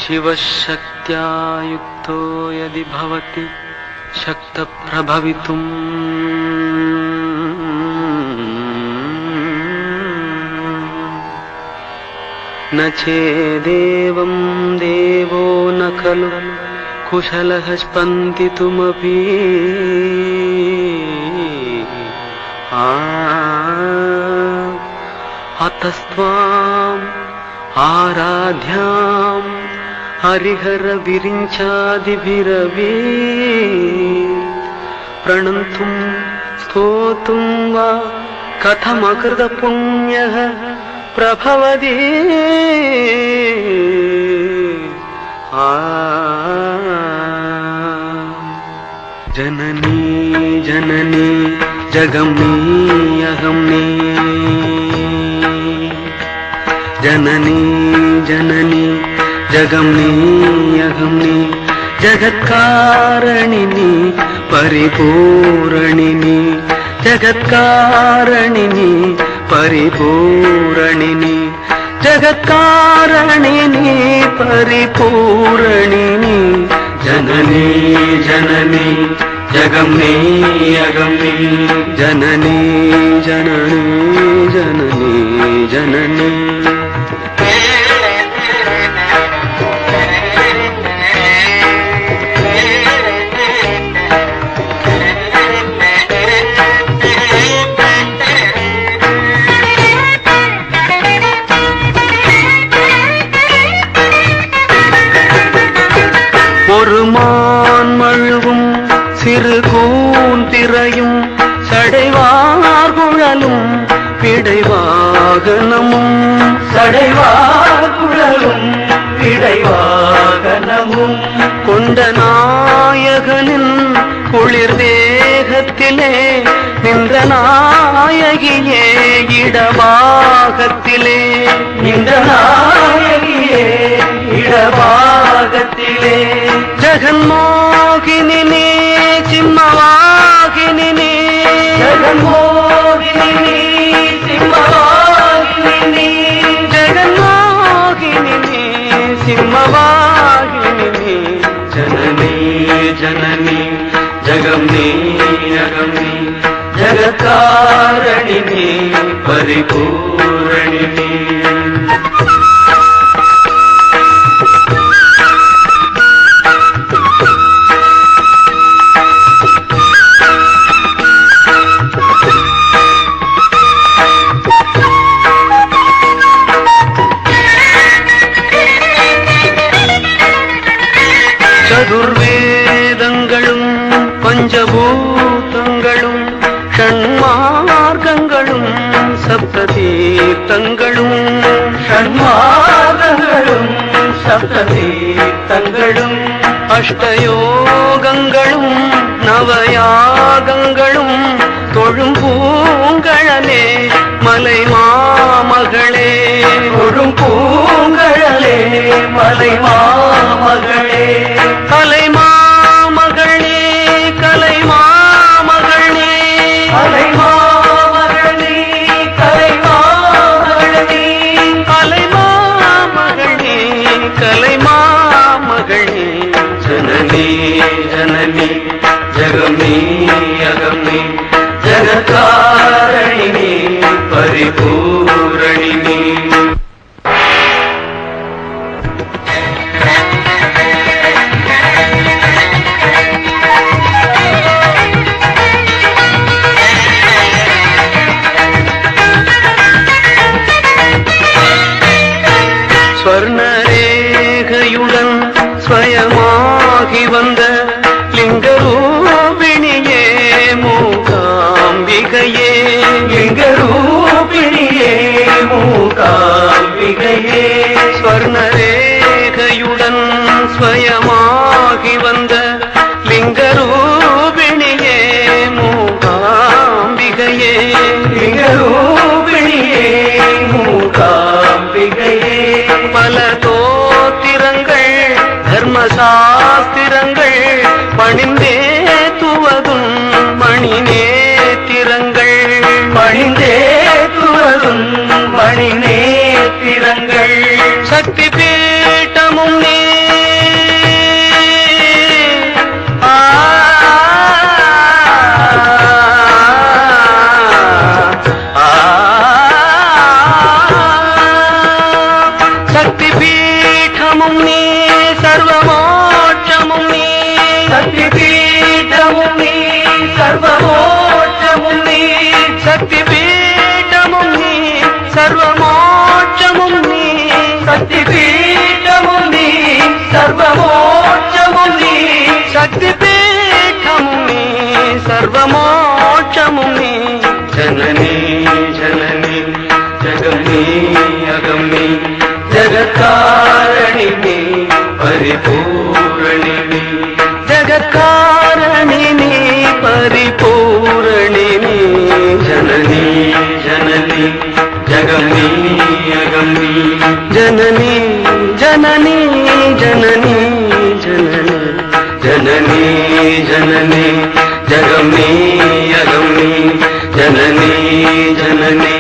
शिवशक्त्या युक्तो यदि भवति शक्तप्रभवितुम् न चेदेवं देवो न खलु कुशलः स्पन्दितुमपि अतस्त्वाम् आराध्याम् हरिहर विरिञ्चादिभिरपि प्रणन्तुं स्तोतुं वा कथमकृत पुण्यः प्रभवति जननी जननी जगमनी अहमनी जननी जननी जगमनी अहमनी जगत्कारणिनी परिपूरणिनी जगत्कारणिनी परिपूरणिनी जगत्कारणिनी परिपूरणिनी जननी जननी जगमनी अगमनी जननी जननी जननी जननी ஒரு மான் மழுவும் சிறு கூந்திரையும் சடைவார் குழலும் பிடைவாகனமும் சடைவார் குழலும் பிடைவாகனமும் கொண்ட நாயகனின் குளிர் தேகத்திலே நின்ற நாயகியே இடபாகத்திலே நின்ற நாயகியே இடபாகத்திலே ஜகன்மோகினி சிம்மவாகினி ஜகன்மோகினி சிம்மவாகினி ஜகன்மோகினி சிம்மவாகினி ஜனனி ஜனனி ஜகம்னி அகம்னி ஜகத்காரணினி பரிபூரணினி சதுர்வேதங்களும் பஞ்சபூதங்களும் ஷண்மார்க்கங்களும் சப்ததீர்த்தங்களும் ஷண்மார்க்கங்களும் சப்ததீர்த்தங்களும் அஷ்டயோகங்களும் நவயாகங்களும் தொழும் பூங்கழலே மலை மாமகளே தொழும் பூங்கழலே மலை மாமகளே கலை மாமகளே கலை மாமகளே கலை மாமகளே கலை மாமகளே கலை மாமகளே கலை மாமகளே ஜனனி ஜனனி ஜகமி அகமி மோட்சமும் நீ சக்தி பீட்டமும் நீ சர்வமோட்சமும் நீ சக்தி பீட்டமும் நீ சர்வமோட்சமும் நீ ஜனனி ஜனனி ஜகம் நீ அகம் நீ ஜகத்காரணி நீ பரிபூரணி நீ ஜகத்காரணி நீ பரிபூரணி நீ ஜனனி ஜனனி ஜகம் நீ அகம் நீ ஜனனி ஜனனி ஜனனி ஜனனி ஜனனி ஜனனி ஜகம் நீ அகம் நீ ஜனனி ஜனனி